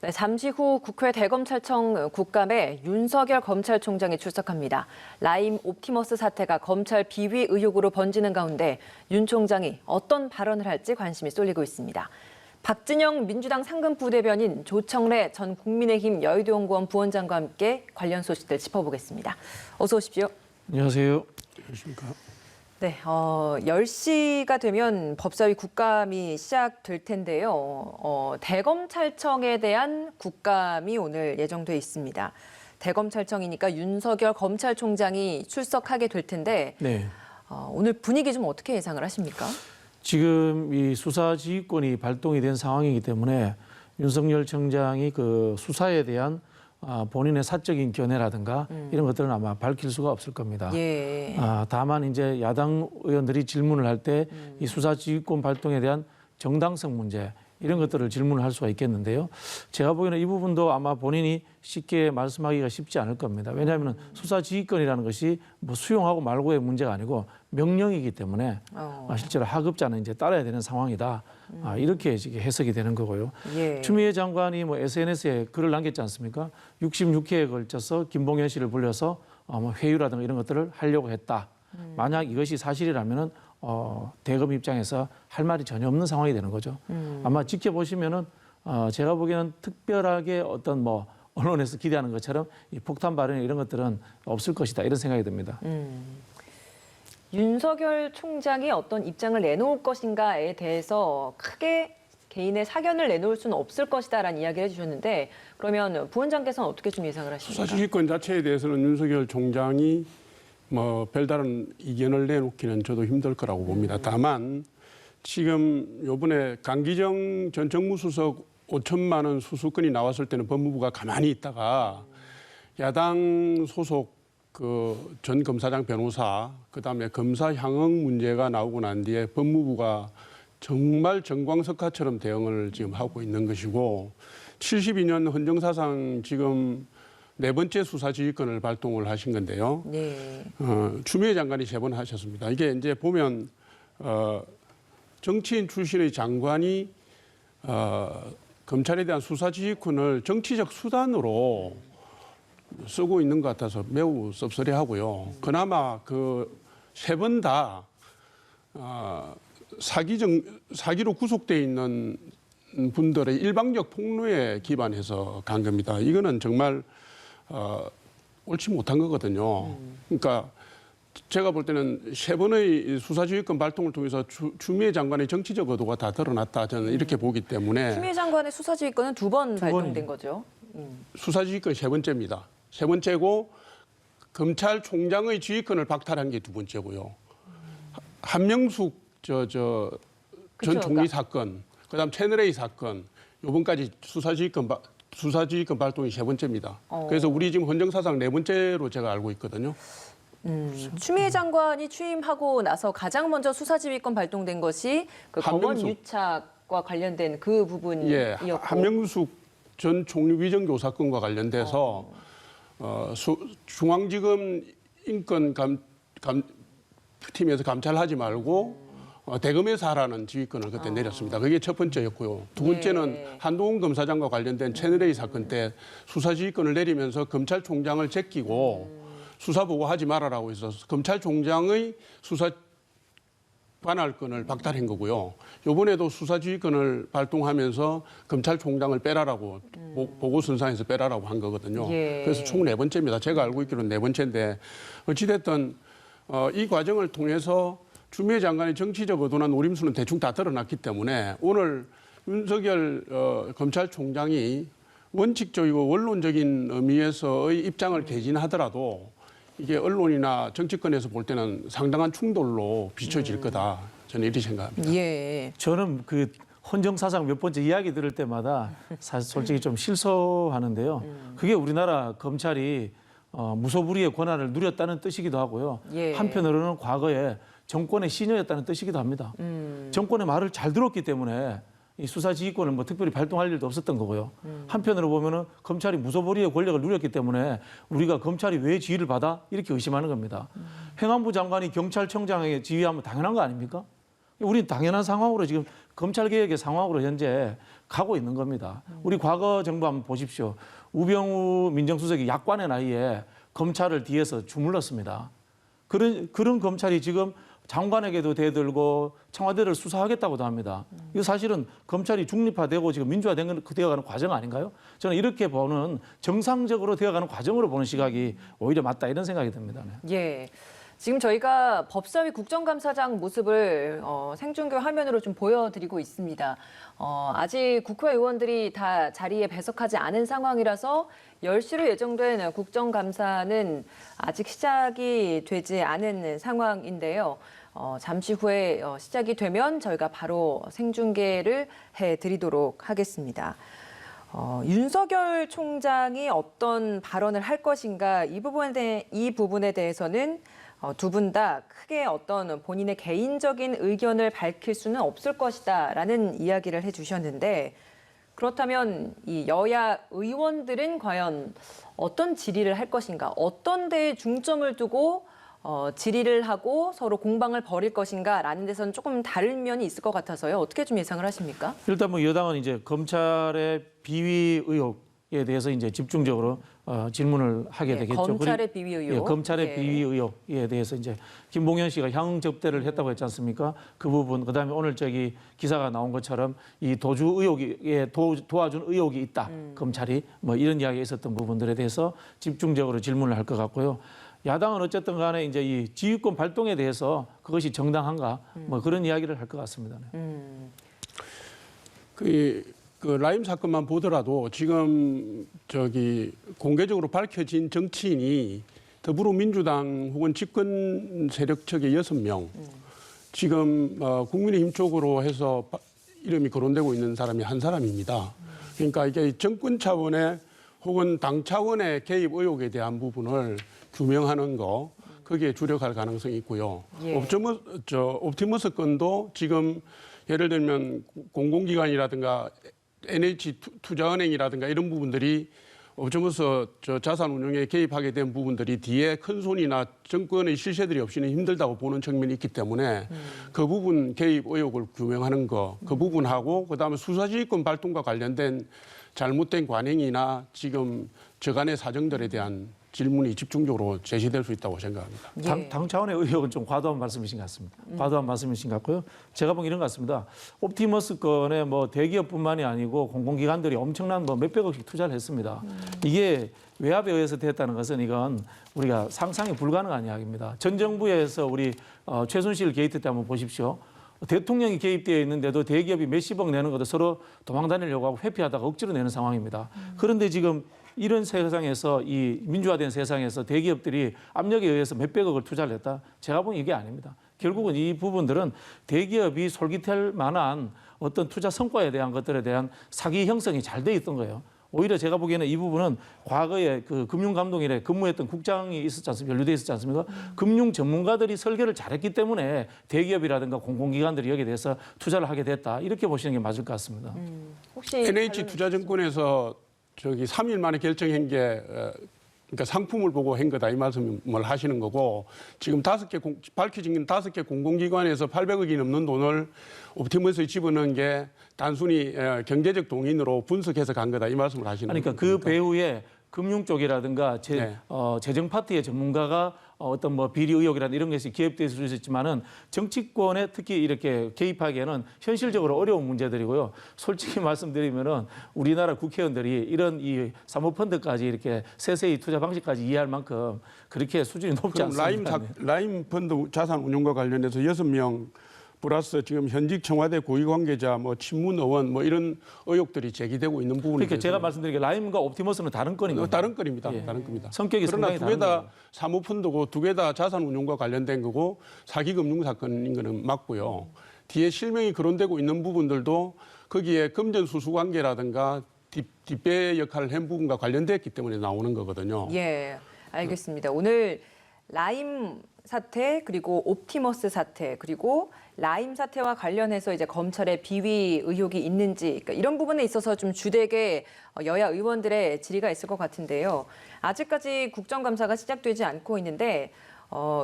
네, 잠시 후 국회 대검찰청 국감에 윤석열 검찰총장이 출석합니다. 라임 옵티머스 사태가 검찰 비위 의혹으로 번지는 가운데 윤 총장이 어떤 발언을 할지 관심이 쏠리고 있습니다. 박진영 민주당 상근부대변인 조청래 전 국민의힘 여의도연구원 부원장과 함께 관련 소식들 짚어보겠습니다. 어서 오십시오. 안녕하세요. 안녕하십니까. 네, 10시가 되면 법사위 국감이 시작될 텐데요. 대검찰청에 대한 국감이 오늘 예정돼 있습니다. 대검찰청이니까 윤석열 검찰총장이 출석하게 될 텐데 네. 오늘 분위기 좀 어떻게 예상을 하십니까? 지금 이 수사지휘권이 발동이 된 상황이기 때문에 윤석열 청장이 그 수사에 대한 본인의 사적인 견해라든가 이런 것들은 아마 밝힐 수가 없을 겁니다. 예. 다만 이제 야당 의원들이 질문을 할 때 이 수사지휘권 발동에 대한 정당성 문제 이런 것들을 질문을 할 수가 있겠는데요. 제가 보기에는 이 부분도 아마 본인이 쉽게 말씀하기가 쉽지 않을 겁니다. 왜냐하면 수사지휘권이라는 것이 뭐 수용하고 말고의 문제가 아니고 명령이기 때문에 실제로 하급자는 이제 따라야 되는 상황이다. 이렇게 해석이 되는 거고요. 예. 추미애 장관이 뭐 SNS에 글을 남겼지 않습니까? 66회에 걸쳐서 김봉현 씨를 불려서 뭐 회유라든가 이런 것들을 하려고 했다. 만약 이것이 사실이라면은 대검 입장에서 할 말이 전혀 없는 상황이 되는 거죠. 아마 지켜보시면은 제가 보기에는 특별하게 어떤 뭐 언론에서 기대하는 것처럼 이 폭탄 발언 이런 것들은 없을 것이다 이런 생각이 듭니다. 윤석열 총장이 어떤 입장을 내놓을 것인가에 대해서 크게 개인의 사견을 내놓을 수는 없을 것이다라는 이야기를 해주셨는데 그러면 부원장께서는 어떻게 좀 예상을 하십니까? 수사지휘권 자체에 대해서는 윤석열 총장이 뭐 별다른 이견을 내놓기는 저도 힘들 거라고 봅니다. 다만 지금 요번에 강기정 전 정무수석 5천만 원 수수건이 나왔을 때는 법무부가 가만히 있다가 야당 소속 그 전 검사장 변호사 그다음에 검사 향응 문제가 나오고 난 뒤에 법무부가 정말 정광석화처럼 대응을 지금 하고 있는 것이고 72년 헌정사상 지금 네 번째 수사지휘권을 발동을 하신 건데요. 네. 추미애 장관이 3번 하셨습니다. 이게 이제 보면 정치인 출신의 장관이 검찰에 대한 수사지휘권을 정치적 수단으로 쓰고 있는 것 같아서 매우 씁쓸해하고요. 그나마 그 3번 다 사기로 구속돼 있는 분들의 일방적 폭로에 기반해서 간 겁니다. 이거는 정말 옳지 못한 거거든요. 그러니까 제가 볼 때는 3번의 수사지휘권 발동을 통해서 추미애 장관의 정치적 의도가 다 드러났다. 저는 이렇게 보기 때문에. 추미애 장관의 수사지휘권은 2번 발동된 거죠. 수사지휘권 3번째입니다. 3번째고 검찰총장의 지휘권을 박탈한 게 2번째고요. 한명숙 전 총리 사건, 그다음 채널A 사건, 요번까지 수사지휘권 발동이 3번째입니다. 그래서 우리 지금 헌정사상 4번째로 제가 알고 있거든요. 추미애 장관이 취임하고 나서 가장 먼저 수사지휘권 발동된 것이 그 검언 유착과 관련된 그 부분이었고. 예, 한명숙 전 총리 위정교 사건과 관련돼서 중앙지검 인권팀에서 감찰하지 말고 대검에서 하라는 지휘권을 그때 내렸습니다. 그게 첫 번째였고요. 두 번째는 한동훈 검사장과 관련된 채널A 사건 때 수사지휘권을 내리면서 검찰총장을 제끼고 수사보고하지 말아라고 해서 검찰총장의 수사 관할권을 박탈한 거고요. 이번에도 수사지휘권을 발동하면서 검찰총장을 빼라라고 보고선상에서 빼라라고 한 거거든요. 예. 그래서 총 4번째입니다. 제가 알고 있기로는 4번째인데 어찌됐든 이 과정을 통해서 추미애 장관의 정치적 의도나 노림수는 대충 다 드러났기 때문에 오늘 윤석열 검찰총장이 원칙적이고 원론적인 의미에서의 입장을 개진하더라도 이게 언론이나 정치권에서 볼 때는 상당한 충돌로 비춰질 거다. 저는 이렇게 생각합니다. 예. 저는 그 헌정사상 몇 번째 이야기 들을 때마다 사실 솔직히 좀 실소하는데요. 그게 우리나라 검찰이 무소불위의 권한을 누렸다는 뜻이기도 하고요. 예. 한편으로는 과거에 정권의 시녀였다는 뜻이기도 합니다. 정권의 말을 잘 들었기 때문에 이 수사지휘권을 뭐 특별히 발동할 일도 없었던 거고요. 한편으로 보면은 검찰이 무소불위의 권력을 누렸기 때문에 우리가 검찰이 왜 지휘를 받아? 이렇게 의심하는 겁니다. 행안부 장관이 경찰청장에게 지휘하면 당연한 거 아닙니까? 우리는 당연한 상황으로 지금 검찰개혁의 상황으로 현재 가고 있는 겁니다. 우리 과거 정부 한번 보십시오. 우병우 민정수석이 약관의 나이에 검찰을 뒤에서 주물렀습니다. 그런 검찰이 지금 장관에게도 대들고 청와대를 수사하겠다고도 합니다. 이거 사실은 검찰이 중립화되고 지금 민주화되어가는 과정 아닌가요? 저는 이렇게 보는 정상적으로 되어가는 과정으로 보는 시각이 오히려 맞다 이런 생각이 듭니다. 네. 예. 지금 저희가 법사위 국정감사장 모습을 생중계 화면으로 좀 보여드리고 있습니다. 아직 국회의원들이 다 자리에 배석하지 않은 상황이라서 10시로 예정된 국정감사는 아직 시작이 되지 않은 상황인데요. 잠시 후에 시작이 되면 저희가 바로 생중계를 해드리도록 하겠습니다. 윤석열 총장이 어떤 발언을 할 것인가 이 부분에 대해서는 두 분 다 크게 어떤 본인의 개인적인 의견을 밝힐 수는 없을 것이다라는 이야기를 해주셨는데 그렇다면 이 여야 의원들은 과연 어떤 질의를 할 것인가, 어떤 데에 중점을 두고 질의를 하고 서로 공방을 벌일 것인가라는 데서는 조금 다른 면이 있을 것 같아서요. 어떻게 좀 예상을 하십니까? 일단 뭐 여당은 이제 검찰의 비위 의혹에 대해서 이제 집중적으로 질문을 하게 되겠죠. 검찰의 비위 의혹. 예, 검찰의 비위 의혹에 대해서 이제 김봉현 씨가 향 접대를 했다고 했지 않습니까? 그 부분, 그다음에 오늘 저기 기사가 나온 것처럼 이 도주 의혹에 도와준 의혹이 있다. 검찰이 뭐 이런 이야기가 있었던 부분들에 대해서 집중적으로 질문을 할 것 같고요. 야당은 어쨌든 간에 이제 이 지휘권 발동에 대해서 그것이 정당한가 뭐 그런 이야기를 할 것 같습니다. 그 라임 사건만 보더라도 지금 저기 공개적으로 밝혀진 정치인이 더불어민주당 혹은 집권 세력 측의 6명, 지금 국민의힘 쪽으로 해서 이름이 거론되고 있는 사람이 한 사람입니다. 그러니까 이게 정권 차원의 혹은 당 차원의 개입 의혹에 대한 부분을 규명하는 거, 거기에 주력할 가능성이 있고요. 예. 옵티머스 건도 지금 예를 들면 공공기관이라든가 NH투자은행이라든가 이런 부분들이 옵티머스 자산 운용에 개입하게 된 부분들이 뒤에 큰 손이나 정권의 실세들이 없이는 힘들다고 보는 측면이 있기 때문에 그 부분 개입 의혹을 규명하는 거, 그 부분하고 그다음에 수사지휘권 발동과 관련된 잘못된 관행이나 지금 저간의 사정들에 대한 질문이 집중적으로 제시될 수 있다고 생각합니다. 예. 당 차원의 의혹은 좀 과도한 말씀이신 것 같습니다. 과도한 말씀이신 것 같고요. 제가 보기엔 이런 것 같습니다. 옵티머스 건에 뭐 대기업뿐만이 아니고 공공기관들이 엄청난 뭐 몇백억씩 투자를 했습니다. 이게 외압에 의해서 됐다는 것은 이건 우리가 상상이 불가능한 이야기입니다. 전 정부에서 우리 최순실 게이트 때 한번 보십시오. 대통령이 개입되어 있는데도 대기업이 몇십억 내는 것도 서로 도망다니려고 하고 회피하다가 억지로 내는 상황입니다. 그런데 지금 이런 세상에서 이 민주화된 세상에서 대기업들이 압력에 의해서 몇백억을 투자를 했다. 제가 보기엔 이게 아닙니다. 결국은 이 부분들은 대기업이 솔깃할 만한 어떤 투자 성과에 대한 것들에 대한 사기 형성이 잘 돼 있던 거예요. 오히려 제가 보기에는 이 부분은 과거에 그 금융감독원에 근무했던 국장이 있었지 않습니까? 연루돼 있었지 않습니까? 금융 전문가들이 설계를 잘했기 때문에 대기업이라든가 공공기관들이 여기에 대해서 투자를 하게 됐다. 이렇게 보시는 게 맞을 것 같습니다. 혹시 NH투자증권에서 저기 3일 만에 결정한 게 그러니까 상품을 보고 한 거다 이 말씀을 하시는 거고 지금 밝혀진 5개 공공기관에서 800억이 넘는 돈을 옵티머스에 집어넣은 게 단순히 경제적 동인으로 분석해서 간 거다 이 말씀을 하시는 거죠. 그러니까 그 배후에 금융 쪽이라든가 재정 파트의 전문가가 어떤 뭐 비리 의혹이라든가 이런 것이 개입될 수 있었지만은 정치권에 특히 이렇게 개입하기에는 현실적으로 어려운 문제들이고요. 솔직히 말씀드리면은 우리나라 국회의원들이 이런 이 사모펀드까지 이렇게 세세히 투자 방식까지 이해할 만큼 그렇게 수준이 높지 않습니다. 라임 펀드 자산 운용과 관련해서 6명 플러스 지금 현직 청와대 고위 관계자, 뭐 친문 의원, 뭐 이런 의혹들이 제기되고 있는 부분이. 그러니까 제가 말씀드린 게 라임과 옵티머스는 다른 건인가요? 다른 건입니다. 예. 다른 겁니다. 성격이 그러나 상당히 두 개 다른 다 사모펀드고 두 개 다 자산 운용과 관련된 거고 사기금융 사건인 거는 맞고요. 뒤에 실명이 거론되고 있는 부분들도 거기에 금전수수 관계라든가 뒷배 역할을 한 부분과 관련됐기 때문에 나오는 거거든요. 예, 알겠습니다. 오늘 라임 사태 그리고 옵티머스 사태 그리고 라임 사태와 관련해서 이제 검찰의 비위 의혹이 있는지 그러니까 이런 부분에 있어서 좀 주되게 여야 의원들의 질의가 있을 것 같은데요. 아직까지 국정감사가 시작되지 않고 있는데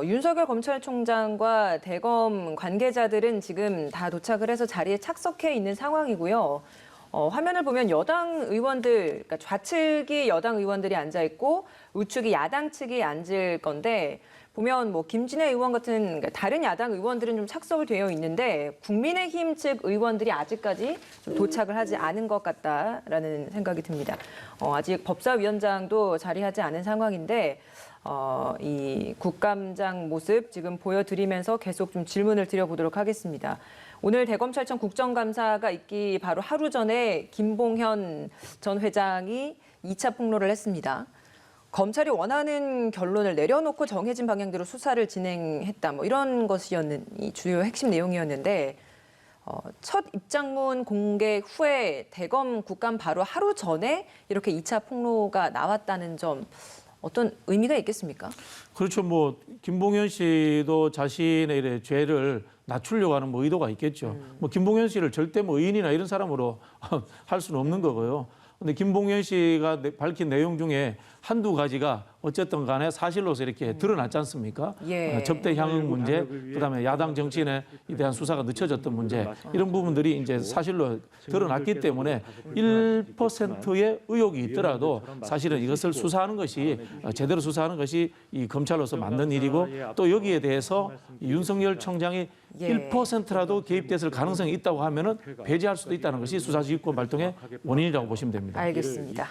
윤석열 검찰총장과 대검 관계자들은 지금 다 도착을 해서 자리에 착석해 있는 상황이고요. 화면을 보면 여당 의원들, 그러니까 좌측이 여당 의원들이 앉아 있고 우측이 야당 측이 앉을 건데 보면 뭐 김진애 의원 같은 그러니까 다른 야당 의원들은 좀 착석을 되어 있는데 국민의힘 측 의원들이 아직까지 좀 도착을 하지 않은 것 같다라는 생각이 듭니다. 아직 법사위원장도 자리하지 않은 상황인데 이 국감장 모습 지금 보여드리면서 계속 좀 질문을 드려보도록 하겠습니다. 오늘 대검찰청 국정감사가 있기 바로 하루 전에 김봉현 전 회장이 2차 폭로를 했습니다. 검찰이 원하는 결론을 내려놓고 정해진 방향대로 수사를 진행했다. 뭐 이런 것이었는 이 주요 핵심 내용이었는데 첫 입장문 공개 후에 대검 국감 바로 하루 전에 이렇게 2차 폭로가 나왔다는 점 어떤 의미가 있겠습니까? 그렇죠. 뭐 김봉현 씨도 자신의 이래 죄를 낮추려고 하는 뭐 의도가 있겠죠. 뭐 김봉현 씨를 절대 뭐 의인이나 이런 사람으로 할 수는 없는 거고요. 근데 김봉현 씨가 밝힌 내용 중에 한두 가지가 어쨌든 간에 사실로서 이렇게 드러났지 않습니까? 예. 접대 향응 문제, 그다음에 야당 정치인에 대한 수사가 늦춰졌던 문제 이런 부분들이 이제 사실로 드러났기 때문에 1%의 의혹이 있더라도 사실은 이것을 수사하는 것이 제대로 수사하는 것이 이 검찰로서 맞는 일이고 또 여기에 대해서 윤석열 총장이 1%라도 개입됐을 가능성이 있다고 하면은 배제할 수도 있다는 것이 수사지휘권 발동의 원인이라고 보시면 됩니다. 알겠습니다.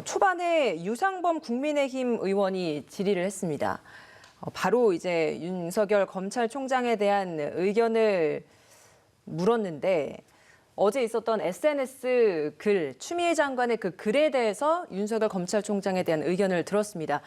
초반에 유상범 국민의힘 의원이 질의를 했습니다. 바로 이제 윤석열 검찰총장에 대한 의견을 물었는데 어제 있었던 SNS 글, 추미애 장관의 그 글에 대해서 윤석열 검찰총장에 대한 의견을 들었습니다.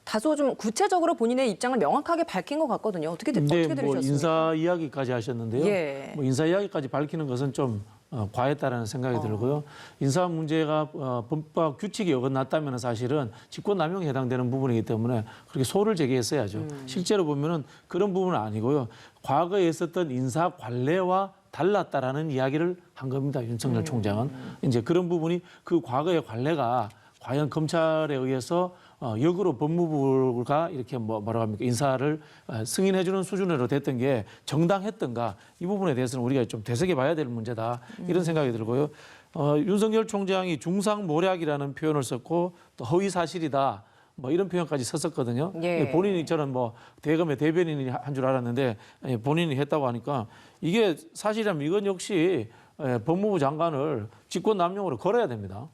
다소 좀 구체적으로 본인의 입장을 명확하게 밝힌 것 같거든요. 어떻게 들으셨습니까? 뭐 인사 이야기까지 하셨는데요. 예. 뭐 인사 이야기까지 밝히는 것은 좀 과했다라는 생각이 들고요. 인사 문제가 법과 규칙이 어긋났다면 사실은 직권남용에 해당되는 부분이기 때문에 그렇게 소를 제기했어야죠. 실제로 보면은 그런 부분은 아니고요. 과거에 있었던 인사 관례와 달랐다라는 이야기를 한 겁니다. 윤석열 총장은 이제 그런 부분이 그 과거의 관례가 과연 검찰에 의해서 역으로 법무부가 이렇게 뭐라고 합니까 인사를 승인해주는 수준으로 됐던 게 정당했던가 이 부분에 대해서는 우리가 좀 되새겨봐야 될 문제다 이런 생각이 들고요. 윤석열 총장이 중상모략이라는 표현을 썼고 또 허위사실이다 뭐 이런 표현까지 썼었거든요. 예. 본인이 저는 뭐 대검의 대변인이 한 줄 알았는데 본인이 했다고 하니까 이게 사실이라면 이건 역시 법무부 장관을 직권남용으로 걸어야 됩니다.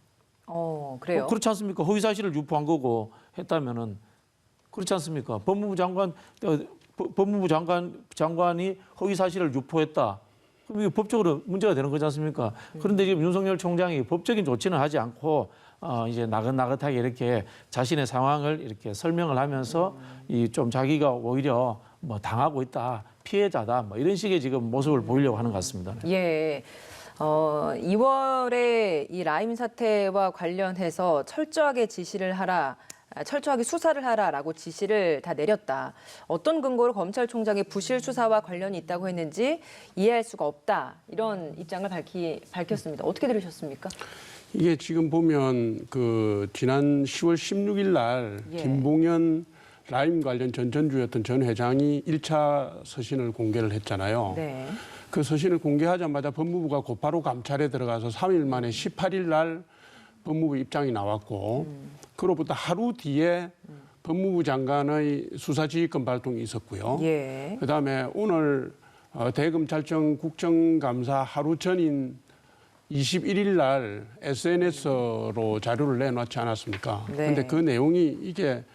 그래요? 그렇지 않습니까? 허위사실을 유포한 거고 했다면은 그렇지 않습니까? 법무부 장관이 허위사실을 유포했다. 그럼 이게 법적으로 문제가 되는 거지 않습니까? 그런데 지금 윤석열 총장이 법적인 조치는 하지 않고 이제 나긋나긋하게 이렇게 자신의 상황을 이렇게 설명을 하면서 이 좀 자기가 오히려 뭐 당하고 있다, 피해자다, 뭐 이런 식의 지금 모습을 보이려고 하는 것 같습니다. 예. 2월에 이 라임 사태와 관련해서 철저하게 수사를 하라라고 지시를 다 내렸다. 어떤 근거로 검찰총장이 부실 수사와 관련이 있다고 했는지 이해할 수가 없다. 이런 입장을 밝혔습니다. 어떻게 들으셨습니까? 이게 지금 보면 그 지난 10월 16일 날 예. 김봉현 라임 관련 전전주였던 전 회장이 1차 서신을 공개를 했잖아요. 네. 그 서신을 공개하자마자 법무부가 곧바로 감찰에 들어가서 3일 만에 18일 날 법무부 입장이 나왔고 그로부터 하루 뒤에 법무부 장관의 수사지휘권 발동이 있었고요. 예. 그다음에 오늘 대검찰청 국정감사 하루 전인 21일 날 SNS로 자료를 내놓지 않았습니까? 그런데 네. 그 내용이 이게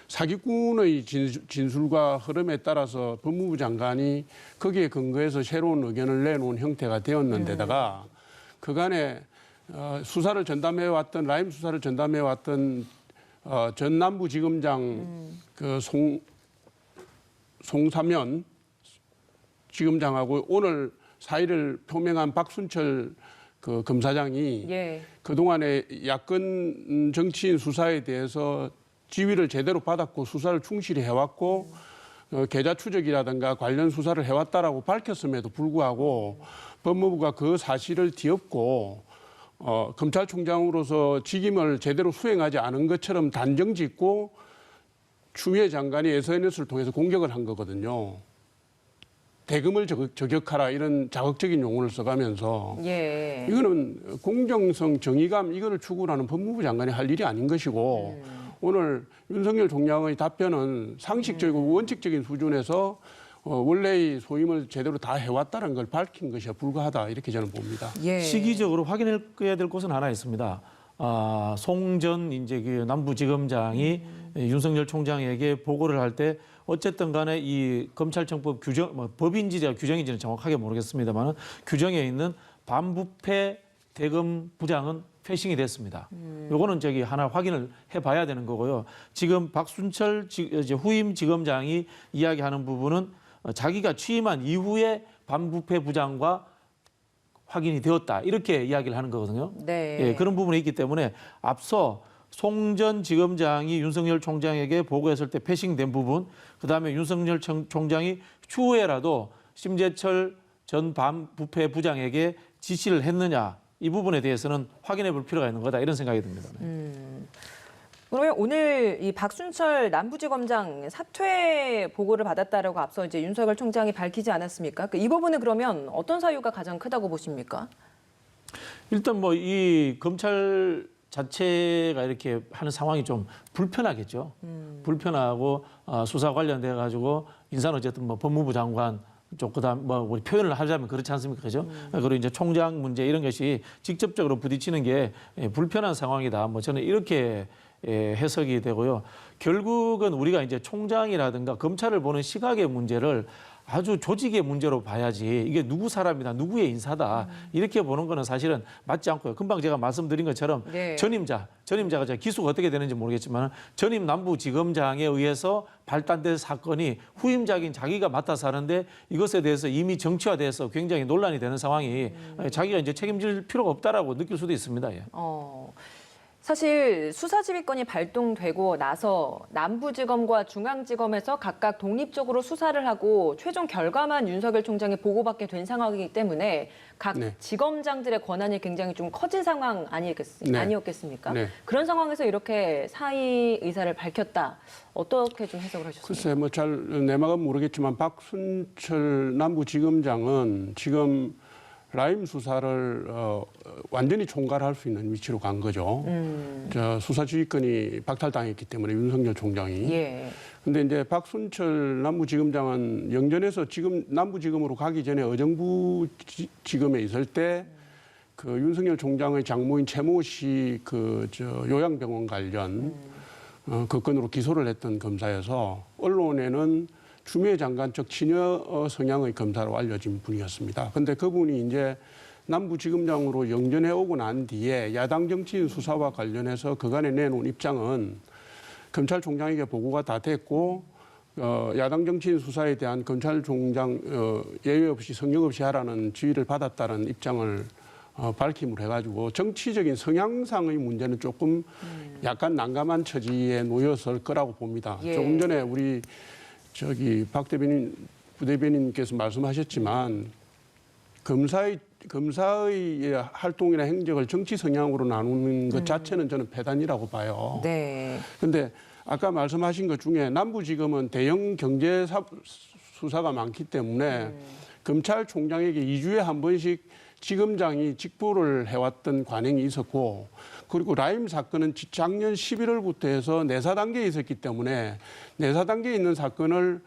사기꾼의 진술과 흐름에 따라서 법무부 장관이 거기에 근거해서 새로운 의견을 내놓은 형태가 되었는데다가 그간에 수사를 전담해왔던 라임 수사를 전담해왔던 전남부지검장 그 송사면 지검장하고 오늘 사의를 표명한 박순철 그 검사장이 예. 그동안에 야권 정치인 수사에 대해서 지휘를 제대로 받았고 수사를 충실히 해왔고 계좌 추적이라든가 관련 수사를 해왔다라고 밝혔음에도 불구하고 법무부가 그 사실을 뒤엎고 검찰총장으로서 직임을 제대로 수행하지 않은 것처럼 단정짓고 추미애 장관이 SNS를 통해서 공격을 한 거거든요. 대금을 저격하라 이런 자극적인 용어를 써가면서 예. 이거는 공정성, 정의감 이거를 추구하는 법무부 장관이 할 일이 아닌 것이고 오늘 윤석열 총장의 답변은 상식적이고 원칙적인 수준에서 원래의 소임을 제대로 다 해왔다는 걸 밝힌 것이야 불과하다 이렇게 저는 봅니다. 예. 시기적으로 확인해야 될 것은 하나 있습니다. 송전 이제 그 남부지검장이 윤석열 총장에게 보고를 할 때 어쨌든 간에 이 검찰청법 규정, 법인지냐 규정인지는 정확하게 모르겠습니다만 규정에 있는 반부패 대검 부장은 패싱이 됐습니다. 요거는 저기 하나 확인을 해봐야 되는 거고요. 지금 박순철 이제 후임 지검장이 이야기하는 부분은 자기가 취임한 이후에 반부패 부장과 확인이 되었다 이렇게 이야기를 하는 거거든요. 네. 예, 그런 부분이 있기 때문에 앞서 송전 지검장이 윤석열 총장에게 보고했을 때 패싱된 부분, 그다음에 윤석열 총장이 추후에라도 심재철 전 반부패 부장에게 지시를 했느냐 이 부분에 대해서는 확인해 볼 필요가 있는 거다 이런 생각이 듭니다. 그러면 오늘 이 박순철 남부지검장 사퇴 보고를 받았다라고 앞서 이제 윤석열 총장이 밝히지 않았습니까? 이 부분은 그러면 어떤 사유가 가장 크다고 보십니까? 일단 뭐 이 검찰 자체가 이렇게 하는 상황이 좀 불편하겠죠. 불편하고 수사 관련돼 가지고 인사는 어쨌든 뭐 법무부 장관 쪽 그다음 뭐 우리 표현을 하자면 그렇지 않습니까, 그죠? 그리고 이제 총장 문제 이런 것이 직접적으로 부딪히는 게 불편한 상황이다. 뭐 저는 이렇게 해석이 되고요. 결국은 우리가 이제 총장이라든가 검찰을 보는 시각의 문제를 아주 조직의 문제로 봐야지 이게 누구 사람이다, 누구의 인사다 이렇게 보는 거는 사실은 맞지 않고요. 금방 제가 말씀드린 것처럼 네. 전임자가 기수가 어떻게 되는지 모르겠지만 전임 남부지검장에 의해서 발단된 사건이 후임자인 자기가 맡아서 하는데 이것에 대해서 이미 정치화돼서 굉장히 논란이 되는 상황이 자기가 이제 책임질 필요가 없다라고 느낄 수도 있습니다. 예. 사실 수사지휘권이 발동되고 나서 남부지검과 중앙지검에서 각각 독립적으로 수사를 하고 최종 결과만 윤석열 총장에 보고받게 된 상황이기 때문에 각 네. 지검장들의 권한이 굉장히 좀 커진 상황 아니었겠습니까? 네. 그런 상황에서 이렇게 사의 의사를 밝혔다. 어떻게 좀 해석을 하셨습니까? 글쎄 뭐 잘 내막은 모르겠지만 박순철 남부지검장은 지금 라임 수사를 완전히 총괄할 수 있는 위치로 간 거죠. 수사지휘권이 박탈당했기 때문에 윤석열 총장이. 예. 근데 이제 박순철 남부지검장은 영전에서 지금 남부지검으로 가기 전에 의정부 지검에 있을 때 그 윤석열 총장의 장모인 최모 씨 요양병원 관련 그 건으로 기소를 했던 검사여서 언론에는 추미애 장관 쪽 친여 성향의 검사로 알려진 분이었습니다. 그런데 그분이 이제 남부지검장으로 영전해 오고 난 뒤에 야당 정치인 수사와 관련해서 그간에 내놓은 입장은 검찰총장에게 보고가 다 됐고 야당 정치인 수사에 대한 검찰총장 예외 없이 성역 없이 하라는 지휘를 받았다는 입장을 밝힘을 해가지고 정치적인 성향상의 문제는 조금 약간 난감한 처지에 놓였을 거라고 봅니다. 예. 조금 전에 우리 박 대변인, 부대변인께서 말씀하셨지만 검사의 활동이나 행적을 정치 성향으로 나누는 것 자체는 저는 패단이라고 봐요. 네. 그런데 아까 말씀하신 것 중에 남부지검은 대형 경제 수사가 많기 때문에 검찰총장에게 2주에 한 번씩 지검장이 직보를 해왔던 관행이 있었고 그리고 라임 사건은 작년 11월부터 해서 내사 단계에 있었기 때문에 내사 단계에 있는 사건을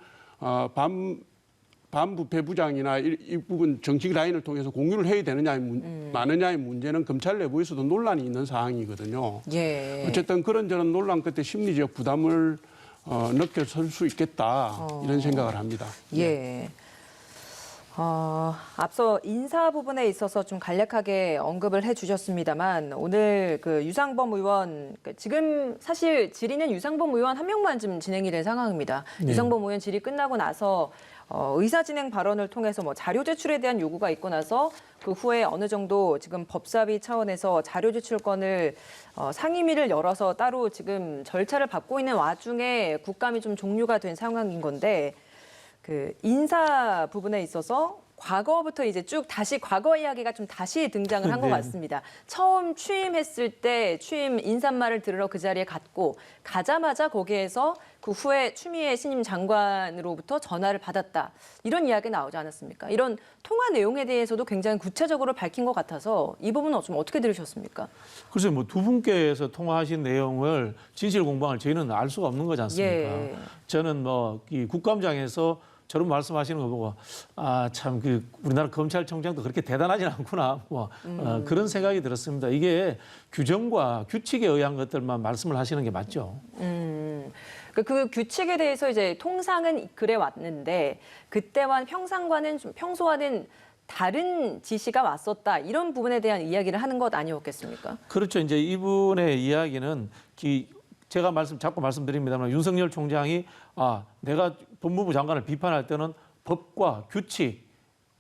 반부패 부장이나 이 부분 정식 라인을 통해서 공유를 해야 되느냐 마느냐의 문제는 검찰 내부에서도 논란이 있는 사항이거든요. 예. 어쨌든 그런저런 논란 끝에 심리적 부담을 느껴설 수 있겠다 이런 생각을 합니다. 예. 앞서 인사 부분에 있어서 좀 간략하게 언급을 해주셨습니다만 오늘 그 유상범 의원 지금 사실 질의는 유상범 의원 한 명만 좀 진행이 된 상황입니다. 네. 유상범 의원 질의 끝나고 나서 의사진행 발언을 통해서 뭐 자료 제출에 대한 요구가 있고 나서 그 후에 어느 정도 지금 법사위 차원에서 자료 제출권을 상임위를 열어서 따로 지금 절차를 밟고 있는 와중에 국감이 좀 종료가 된 상황인 건데 그 인사 부분에 있어서 과거부터 이제 쭉 다시 과거 이야기가 좀 다시 등장을 한 것 네. 같습니다. 처음 취임했을 때 취임 인사말을 들으러 그 자리에 갔고 가자마자 거기에서 그 후에 추미애 신임 장관으로부터 전화를 받았다. 이런 이야기 나오지 않았습니까? 이런 통화 내용에 대해서도 굉장히 구체적으로 밝힌 것 같아서 이 부분은 좀 어떻게 들으셨습니까? 글쎄 뭐 두 분께서 통화하신 내용을 진실 공방을 저희는 알 수가 없는 거지 않습니까? 예. 저는 뭐 이 국감장에서 저런 말씀하시는 거 보고 아 참 그 우리나라 검찰청장도 그렇게 대단하진 않구나 뭐 그런 생각이 들었습니다. 이게 규정과 규칙에 의한 것들만 말씀을 하시는 게 맞죠. 그 규칙에 대해서 이제 통상은 그래 왔는데 그때와 평소와는 다른 지시가 왔었다 이런 부분에 대한 이야기를 하는 것 아니었겠습니까? 그렇죠. 이제 이분의 이야기는 제가 자꾸 말씀드립니다만 윤석열 총장이 내가 법무부 장관을 비판할 때는 법과 규칙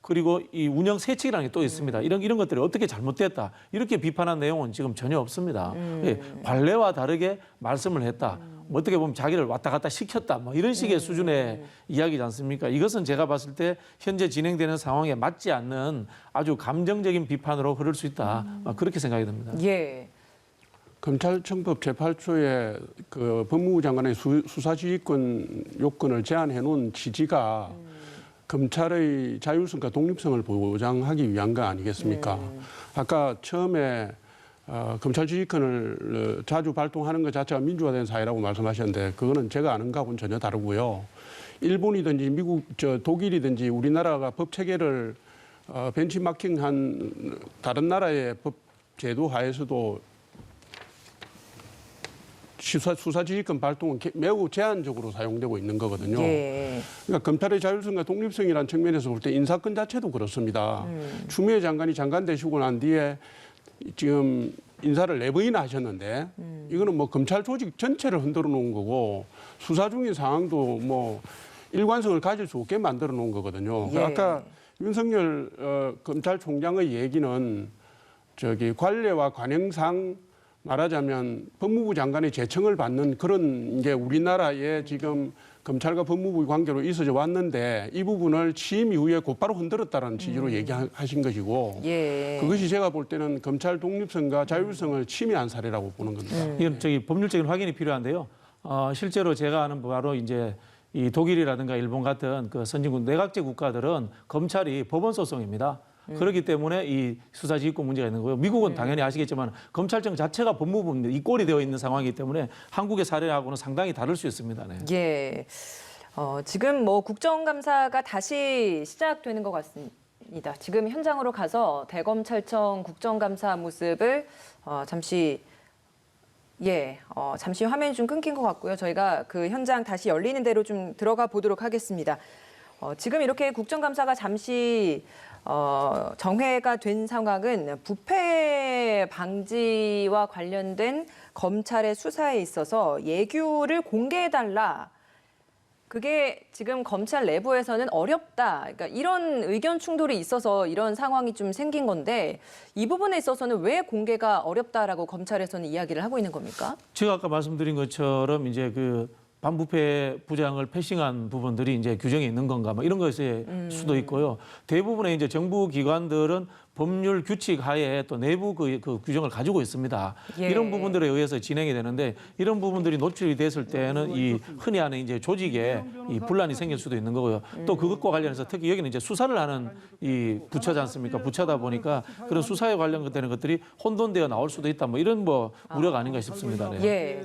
그리고 이 운영 세칙이라는 게 또 있습니다. 이런 것들이 어떻게 잘못됐다 이렇게 비판한 내용은 지금 전혀 없습니다. 예, 관례와 다르게 말씀을 했다. 뭐 어떻게 보면 자기를 왔다 갔다 시켰다. 뭐 이런 식의 수준의 이야기지 않습니까? 이것은 제가 봤을 때 현재 진행되는 상황에 맞지 않는 아주 감정적인 비판으로 흐를 수 있다. 그렇게 생각이 듭니다. 예. 검찰청법 제8조에 그 법무부 장관의 수사지휘권 요건을 제한해 놓은 취지가 검찰의 자율성과 독립성을 보장하기 위한 거 아니겠습니까? 아까 처음에 검찰 지휘권을 자주 발동하는 것 자체가 민주화된 사회라고 말씀하셨는데 그거는 제가 아는 거하고는 전혀 다르고요. 일본이든지 미국, 독일이든지 우리나라가 법 체계를 벤치마킹한 다른 나라의 법 제도 하에서도 수사지휘권 발동은 매우 제한적으로 사용되고 있는 거거든요. 예. 그러니까 검찰의 자율성과 독립성이라는 측면에서 볼 때 인사권 자체도 그렇습니다. 추미애 장관이 장관 되시고 난 뒤에 지금 인사를 4번이나 하셨는데 이거는 뭐 검찰 조직 전체를 흔들어 놓은 거고 수사 중인 상황도 뭐 일관성을 가질 수 없게 만들어 놓은 거거든요. 예. 아까 윤석열 검찰총장의 얘기는 관례와 관행상 말하자면 법무부 장관의 제청을 받는 그런 게 우리나라의 지금 검찰과 법무부의 관계로 있어져 왔는데 이 부분을 취임 이후에 곧바로 흔들었다는 취지로 얘기하신 것이고 예. 그것이 제가 볼 때는 검찰 독립성과 자율성을 침해한 사례라고 보는 겁니다. 이건 법률적인 확인이 필요한데요. 실제로 제가 아는 바로 이제 이 독일이라든가 일본 같은 그 선진국 내각제 국가들은 검찰이 법원 소송입니다. 그렇기 때문에 이 수사지휘권 문제가 있는 거고요. 미국은 당연히 아시겠지만 검찰청 자체가 법무부입니다. 이 꼴이 되어 있는 상황이기 때문에 한국의 사례하고는 상당히 다를 수 있습니다. 네. 예. 지금 뭐 국정감사가 다시 시작되는 것 같습니다. 지금 현장으로 가서 대검찰청 국정감사 모습을 잠시 화면이 좀 끊긴 것 같고요. 저희가 그 현장 다시 열리는 대로 좀 들어가 보도록 하겠습니다. 지금 이렇게 국정감사가 잠시 정회가 된 상황은 부패 방지와 관련된 검찰의 수사에 있어서 예규를 공개해달라. 그게 지금 검찰 내부에서는 어렵다. 그러니까 이런 의견 충돌이 있어서 이런 상황이 좀 생긴 건데 이 부분에 있어서는 왜 공개가 어렵다라고 검찰에서는 이야기를 하고 있는 겁니까? 제가 아까 말씀드린 것처럼 이제 그 반부패 부장을 패싱한 부분들이 이제 규정이 있는 건가, 뭐 이런 것일 수도 있고요. 대부분의 이제 정부 기관들은 법률 규칙 하에 또 내부 그 규정을 가지고 있습니다. 예. 이런 부분들에 의해서 진행이 되는데 이런 부분들이 노출이 됐을 때는 이 흔히 하는 이제 조직에 이 분란이 생길 수도 있는 거고요. 또 그것과 관련해서 특히 여기는 이제 수사를 하는 이 부처지 않습니까? 부처다 보니까 그런 수사에 관련되는 것들이 혼돈되어 나올 수도 있다. 뭐 이런 뭐 우려가 아닌가 싶습니다. 네. 예.